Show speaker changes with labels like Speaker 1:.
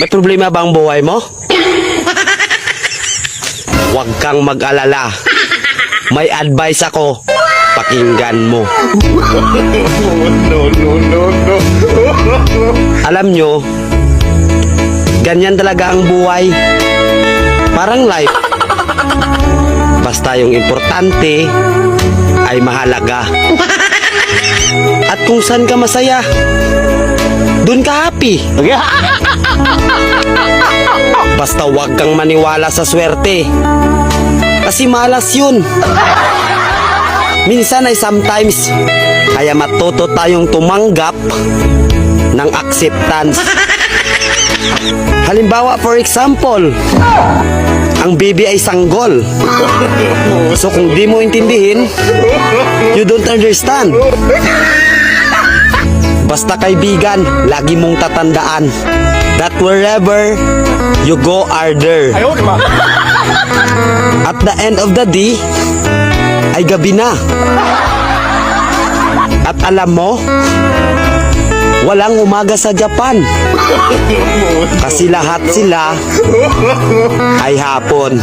Speaker 1: May problema ba ang buhay mo? Huwag kang mag-alala. May advice ako. Pakinggan mo.
Speaker 2: No.
Speaker 1: Alam nyo, ganyan talaga ang buhay. Parang life. Basta yung importante ay mahalaga. At kung saan ka masaya, dun ka happy. Basta wag kang maniwala sa swerte. Kasi malas yun. Minsan ay sometimes, kaya matuto tayong tumanggap ng acceptance. Halimbawa, for example, ang baby ay sanggol. So kung di mo intindihin, you don't understand. Basta kaibigan, lagi mong tatandaan that wherever you go are there. At the end of the day, ay gabi na. At alam mo, walang umaga sa Japan. Kasi lahat sila ay hapon.